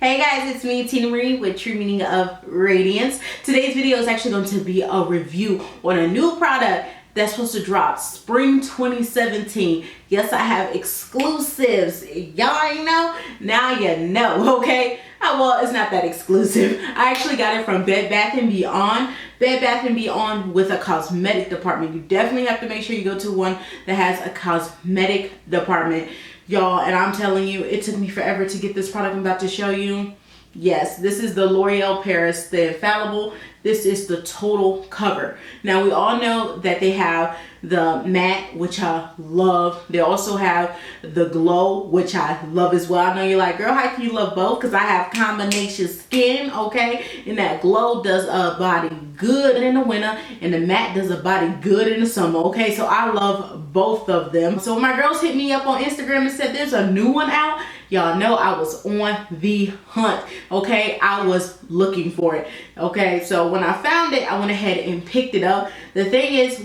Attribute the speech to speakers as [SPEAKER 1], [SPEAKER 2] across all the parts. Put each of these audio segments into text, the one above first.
[SPEAKER 1] Hey guys, it's me, Tina Marie, with True Meaning of Radiance. Today's video is actually going to be a review on a new product that's supposed to drop spring 2017. Yes, I have exclusives. Y'all ain't know? Now you know, okay? Well, it's not that exclusive. I actually got it from Bed Bath & Beyond. Bed Bath & Beyond with a cosmetic department. You definitely have to make sure you go to one that has a cosmetic department. Y'all, and I'm telling you, it took me forever to get this product I'm about to show you. Yes, this is the L'Oreal Paris, the Infallible. This is the total cover. Now, we all know that they have the matte, which I love. They also have the glow, which I love as well. I know you're like, girl, how can you love both? Because I have combination skin, okay? And that glow does a body good in the winter, and the matte does a body good in the summer, okay? So I love both of them. So when my girls hit me up on Instagram and said there's a new one out, y'all know I was on the hunt, okay? I was looking for it, okay? So when I found it, I went ahead and picked it up. The thing is,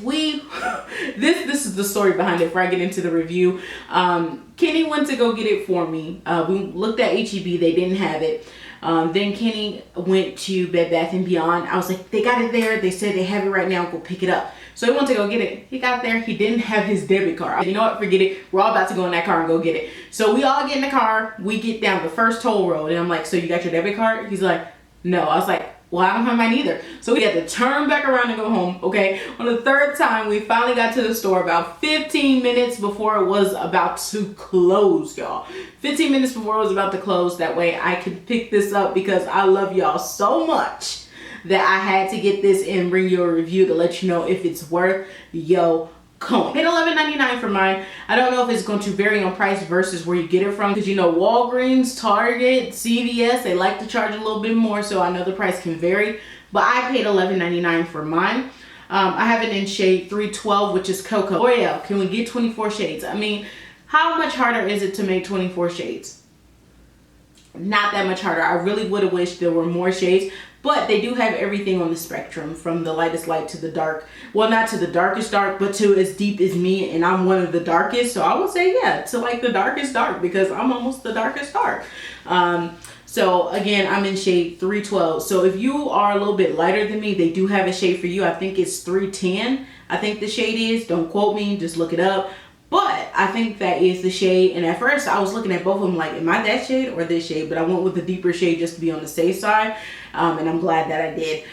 [SPEAKER 1] this is the story behind it before I get into the review. Kenny went to go get it for me. We looked at H-E-B, they didn't have it. Then Kenny went to Bed Bath & Beyond. I was like, they got it there. They said they have it right now. Go pick it up. So he went to go get it. He got there. He didn't have his debit card. You know what? Forget it. We're all about to go in that car and go get it. So we all get in the car. We get down the first toll road. And I'm like, so you got your debit card? He's like, no. I was like, well, I don't have mine either. So we had to turn back around and go home, okay? On the third time, we finally got to the store about 15 minutes before it was about to close, y'all. 15 minutes before it was about to close. That way I could pick this up because I love y'all so much that I had to get this and bring you a review to let you know if it's worth your coin. Paid $11.99 for mine. I don't know if it's going to vary on price versus where you get it from, because you know Walgreens, Target, CVS, they like to charge a little bit more, so I know the price can vary, but I paid $11.99 for mine. I have it in shade 312, which is Cocoa. L'Oreal, can we get 24 shades? I mean, how much harder is it to make 24 shades? Not that much harder. I really would have wished there were more shades, but they do have everything on the spectrum, from the lightest light to the dark. Well, not to the darkest dark, but to as deep as me, and I'm one of the darkest. So I would say, yeah, to like the darkest dark, because I'm almost the darkest dark. So again, I'm in shade 312. So if you are a little bit lighter than me, they do have a shade for you. I think it's 310. I think the shade is. Don't quote me, just look it up. But I think that is the shade. And at first I was looking at both of them like, am I that shade or this shade? But I went with the deeper shade just to be on the safe side. And I'm glad that I did.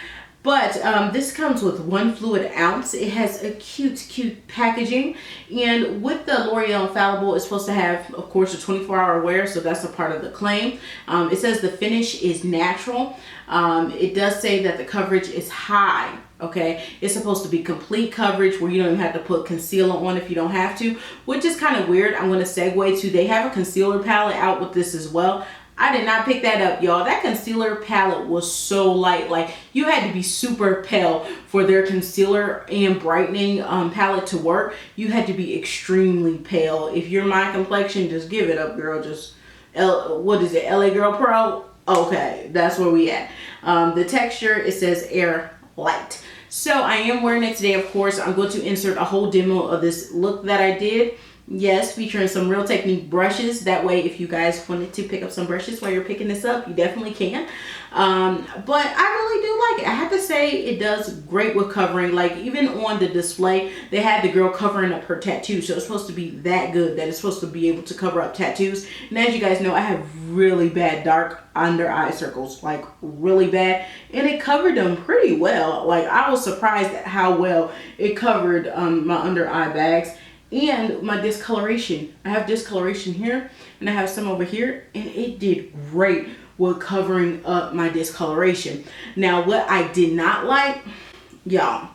[SPEAKER 1] But this comes with 1 fluid ounce. It has a cute packaging. And with the L'Oreal Infallible, it's supposed to have, of course, a 24-hour wear. So that's a part of the claim. It says the finish is natural. It does say that the coverage is high. Okay, it's supposed to be complete coverage where you don't even have to put concealer on if you don't have to, which is kind of weird. I'm going to segue to, they have a concealer palette out with this as well. I did not pick that up, y'all. That concealer palette was so light. Like, you had to be super pale for their concealer and brightening palette to work. You had to be extremely pale. If you're my complexion, just give it up, girl. Just, what is it, LA Girl Pro? Okay, that's where we at. The texture, it says Air Light. So I am wearing it today, of course. I'm going to insert a whole demo of this look that I did. Yes, featuring some Real Technique brushes. That way, if you guys wanted to pick up some brushes while you're picking this up, you definitely can. But I really do like it. I have to say it does great with covering. Like, even on the display, they had the girl covering up her tattoo. So it's supposed to be that good that it's supposed to be able to cover up tattoos. And as you guys know, I have really bad dark under eye circles, like really bad. And it covered them pretty well. Like, I was surprised at how well it covered my under eye bags. And my discoloration. I have discoloration here and I have some over here, and it did great with covering up my discoloration. Now, what I did not like, y'all,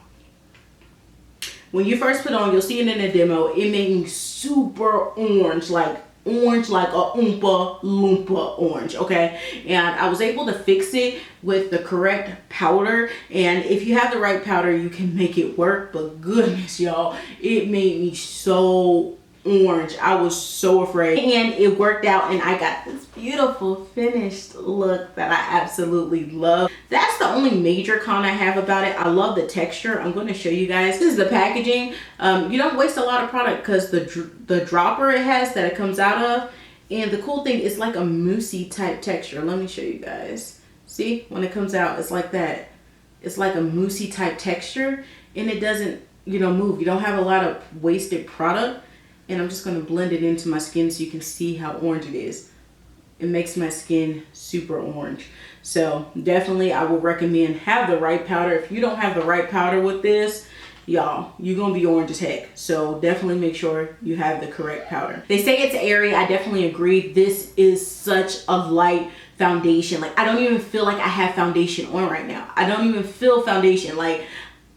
[SPEAKER 1] when you first put on, you'll see it in the demo, it made me super orange like a Oompa Loompa orange, okay? And I was able to fix it with the correct powder, and if you have the right powder, you can make it work. But goodness, y'all, it made me so orange. I was so afraid, and it worked out, and I got this beautiful finished look that I absolutely love. That's the only major con I have about it. I love the texture. I'm going to show you guys. This is the packaging. You don't waste a lot of product because the dropper it has that it comes out of, And the cool thing is like a moussey type texture. Let me show you guys. See, when it comes out, it's like that. It's like a moussey type texture, and it doesn't, you know, move. You don't have a lot of wasted product. And I'm just going to blend it into my skin so you can see how orange it is. It makes my skin super orange. So definitely I will recommend have the right powder. If you don't have the right powder with this, y'all, you're gonna be orange as heck. So definitely make sure you have the correct powder. They say it's airy. I definitely agree. This is such a light foundation. Like, I don't even feel like I have foundation on right now. I don't even feel foundation. Like,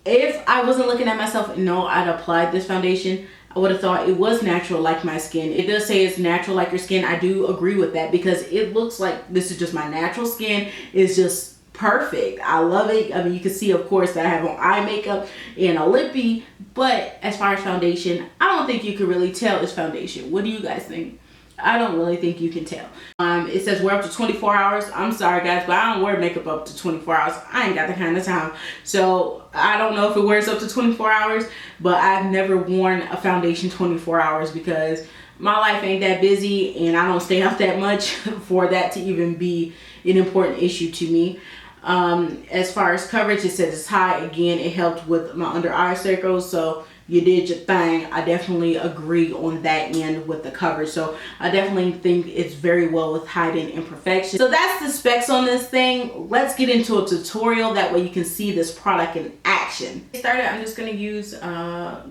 [SPEAKER 1] if I wasn't looking at myself and know I'd applied this foundation, I would have thought it was natural like my skin. It does say it's natural like your skin. I do agree with that because it looks like this is just my natural skin. It's just perfect. I love it. I mean, you can see, of course, that I have on eye makeup and a lippy, but as far as foundation, I don't think you can really tell it's foundation. What do you guys think? I don't really think you can tell. It says wear up to 24 hours. I'm sorry guys, but I don't wear makeup up to 24 hours. I ain't got the kind of time. So I don't know if it wears up to 24 hours, but I've never worn a foundation 24 hours because my life ain't that busy and I don't stay out that much for that to even be an important issue to me. As far as coverage, it says it's high. Again, it helped with my under eye circles, so you did your thing. I definitely agree on that end with the coverage. So I definitely think it's very well with hiding imperfections. So that's the specs on this thing. Let's get into a tutorial. That way you can see this product in action. To get started, I'm just going to use,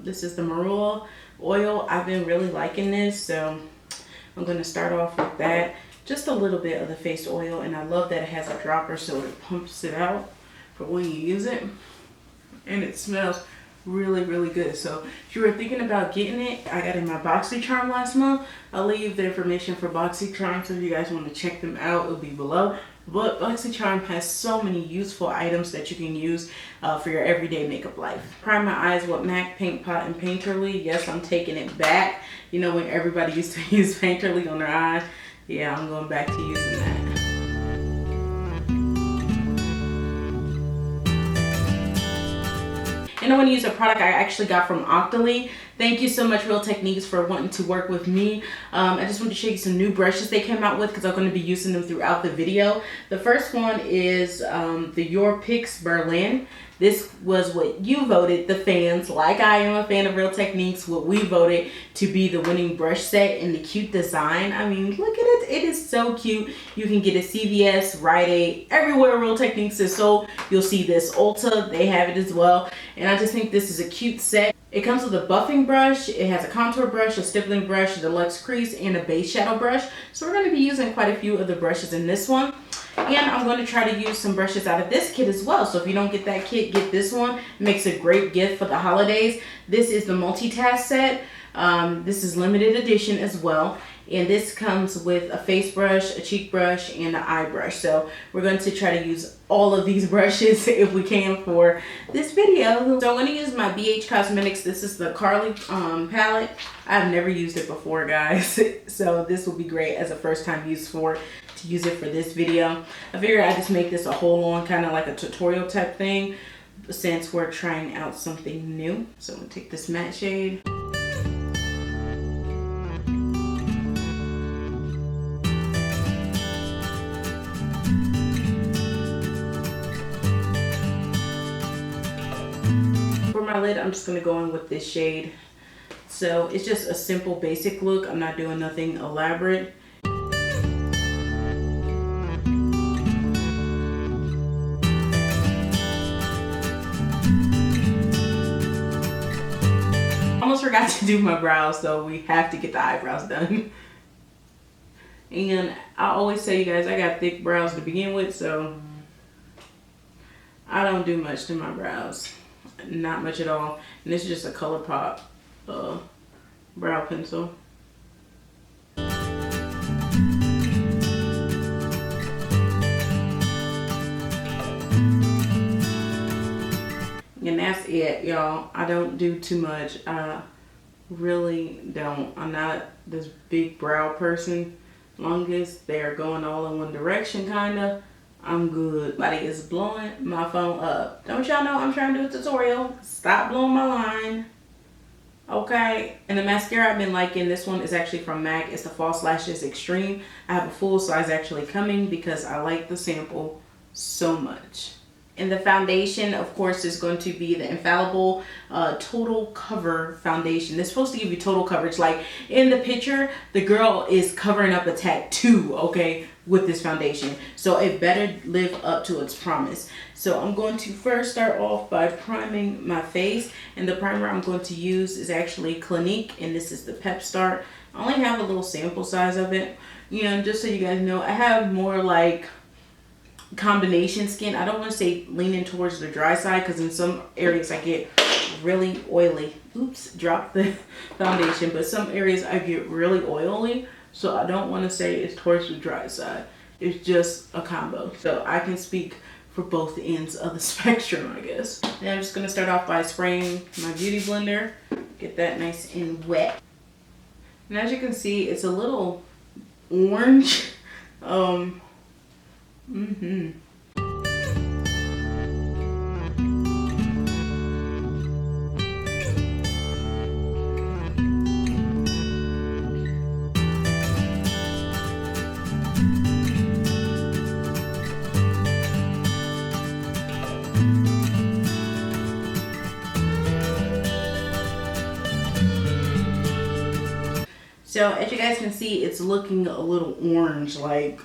[SPEAKER 1] this is the Marula oil. I've been really liking this, so I'm going to start off with that. Just a little bit of the face oil, and I love that it has a dropper so it pumps it out for when you use it. And it smells really, really good. So if you were thinking about getting it, I got it in my BoxyCharm last month. I'll leave the information for BoxyCharm, so if you guys want to check them out, it'll be below. But BoxyCharm has so many useful items that you can use for your everyday makeup life. Prime my eyes with MAC Paint Pot and Painterly. Yes, I'm taking it back. You know, when everybody used to use Painterly on their eyes, yeah, I'm going back to using that. And I want to use a product I actually got from Octoly. Thank you so much, Real Techniques, for wanting to work with me. I just want to show you some new brushes they came out with because I'm going to be using them throughout the video. The first one is the Your Picks Berlin. This was what you voted, the fans, like I am a fan of Real Techniques, what we voted to be the winning brush set and the cute design. I mean, look at it. It is so cute. You can get it CVS, Rite Aid, everywhere Real Techniques is sold. You'll see this. Ulta, they have it as well. And I just think this is a cute set. It comes with a buffing brush, it has a contour brush, a stippling brush, a deluxe crease, and a base shadow brush. So we're going to be using quite a few of the brushes in this one. And I'm going to try to use some brushes out of this kit as well. So if you don't get that kit, get this one. It makes a great gift for the holidays. This is the multitask set. This is limited edition as well. And this comes with a face brush, a cheek brush, and an eye brush. So we're going to try to use all of these brushes if we can for this video. So I'm going to use my BH Cosmetics. This is the Carly palette. I've never used it before, guys. So this will be great as a first time use to use it for this video. I figured I'd just make this a whole on kind of like a tutorial type thing since we're trying out something new. So I'm going to take this matte shade. For my lid, I'm just going to go in with this shade. So it's just a simple basic look. I'm not doing nothing elaborate. Almost forgot to do my brows, so we have to get the eyebrows done. And I always tell you guys I got thick brows to begin with, so I don't do much to my brows. Not much at all. And this is just a ColourPop brow pencil. And that's it, y'all. I don't do too much. I really don't. I'm not this big brow person. Long as they're going all in one direction, kind of, I'm good. Somebody is blowing my phone up. Don't y'all know I'm trying to do a tutorial? Stop blowing my line. Okay, and the mascara I've been liking, this one is actually from MAC. It's the False Lashes Extreme. I have a full size actually coming because I like the sample so much. And the foundation, of course, is going to be the Infallible Total Cover Foundation. This is supposed to give you total coverage. Like in the picture, the girl is covering up a tattoo, okay, with this foundation. So it better live up to its promise. So I'm going to first start off by priming my face. And the primer I'm going to use is actually Clinique. And this is the Pep Start. I only have a little sample size of it. You know, just so you guys know, I have more like combination skin. I don't want to say leaning towards the dry side because in some areas I get really oily. Oops, dropped the foundation. But some areas I get really oily, so I don't want to say it's towards the dry side. It's just a combo, so I can speak for both ends of the spectrum, I guess. And I'm just going to start off by spraying my beauty blender, get that nice and wet. And as you can see, it's a little orange. So as you guys can see, it's looking a little orange, like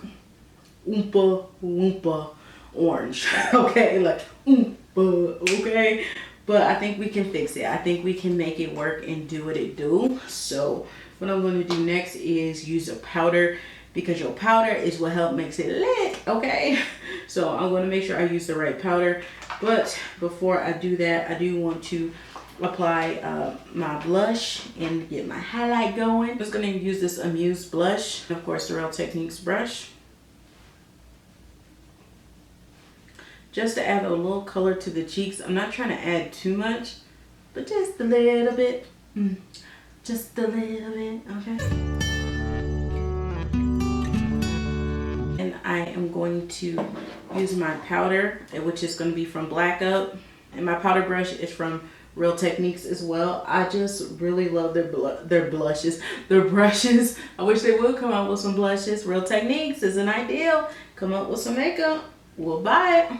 [SPEAKER 1] oompa loompa orange. Okay, like oompa, okay? But I think we can fix it. I think we can make it work and do what it do. So what I'm going to do next is use a powder, because your powder is what helps makes it lit, okay? So I'm going to make sure I use the right powder. But before I do that, I do want to apply my blush and get my highlight going. I'm just going to use this Amuse blush, and of course the Real Techniques brush, just to add a little color to the cheeks. I'm not trying to add too much, but just a little bit. Just a little bit, okay? And I am going to use my powder, which is going to be from Black Up. And my powder brush is from Real Techniques as well. I just really love their blushes, their brushes. I wish they would come out with some blushes. Real Techniques is an ideal. Come up with some makeup, we'll buy it.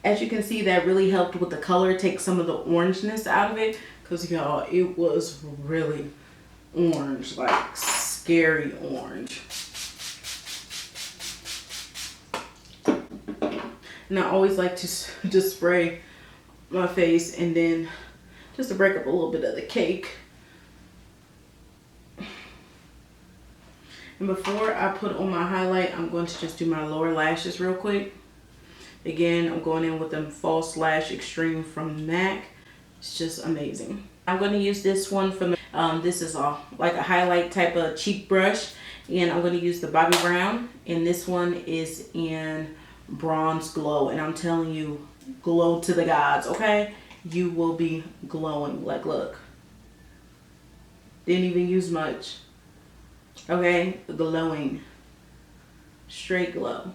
[SPEAKER 1] As you can see, that really helped with the color, take some of the orangeness out of it, because y'all, it was really orange, like scary orange. And I always like to just spray my face and then just to break up a little bit of the cake. And before I put on my highlight, I'm going to just do my lower lashes real quick. Again, I'm going in with the False Lash Extreme from MAC. It's just amazing. I'm going to use this one from, this is like a highlight type of cheek brush. And I'm going to use the Bobbi Brown. And this one is in Bronze Glow. And I'm telling you, glow to the gods, okay? You will be glowing. Like, look. Didn't even use much. Okay? Glowing. Straight glow.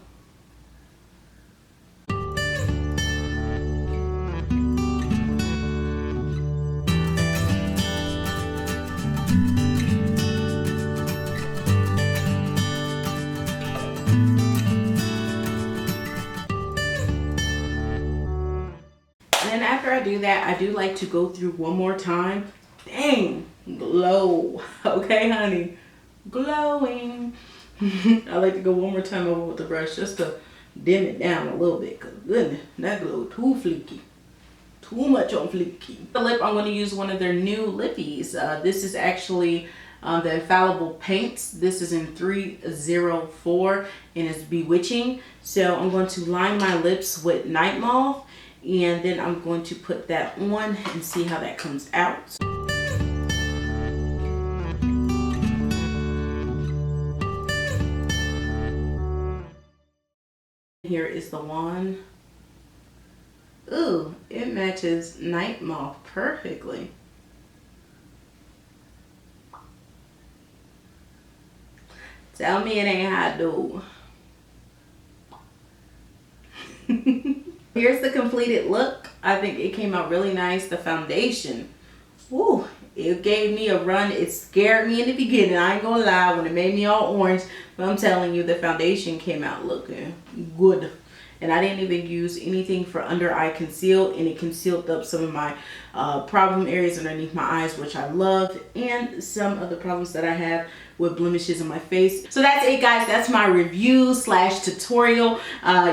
[SPEAKER 1] And after I do that, I do like to go through one more time. Dang, glow. Okay, honey, glowing. I like to go one more time over with the brush just to dim it down a little bit, because goodness, that glow too fleeky. Too much on fleeky. The lip, I'm going to use one of their new lippies. This is actually the Infallible Paints. This is in 304 and it's Bewitching. So I'm going to line my lips with Night Moth. And then I'm going to put that on and see how that comes out. Here is the wand. Ooh, it matches Night Moth perfectly. Tell me it ain't hot, dude. Here's the completed look. I think it came out really nice. The foundation, woo, it gave me a run. It scared me in the beginning, I ain't gonna lie, when it made me all orange. But I'm telling you, the foundation came out looking good. And I didn't even use anything for under eye conceal, and it concealed up some of my problem areas underneath my eyes, which I love, and some of the problems that I have with blemishes on my face. So that's it, guys. That's my review slash tutorial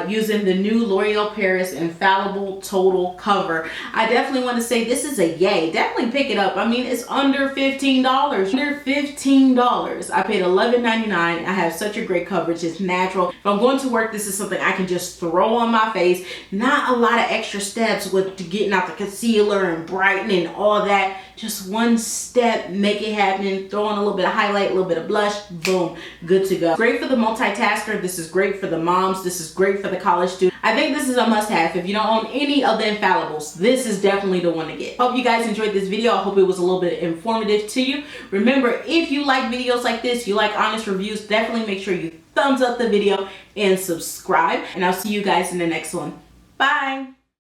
[SPEAKER 1] using the new L'Oreal Paris Infallible Total Cover. I definitely want to say this is a yay. Definitely pick it up. I mean, it's under $15. Under $15. I paid $11.99. I have such a great coverage. It's natural. If I'm going to work, this is something I can just throw on my face. Not a lot of extra steps with getting out the concealer and brightening and all that. Just one step, make it happen. Throw on a little bit of highlight, a little bit of blush, boom, good to go. Great for the multitasker. This is great for the moms. This is great for the college student. I think this is a must-have. If you don't own any of the Infallibles, this is definitely the one to get. Hope you guys enjoyed this video. I hope it was a little bit informative to you. Remember, if you like videos like this, you like honest reviews, definitely make sure you thumbs up the video and subscribe. And I'll see you guys in the next one. Bye.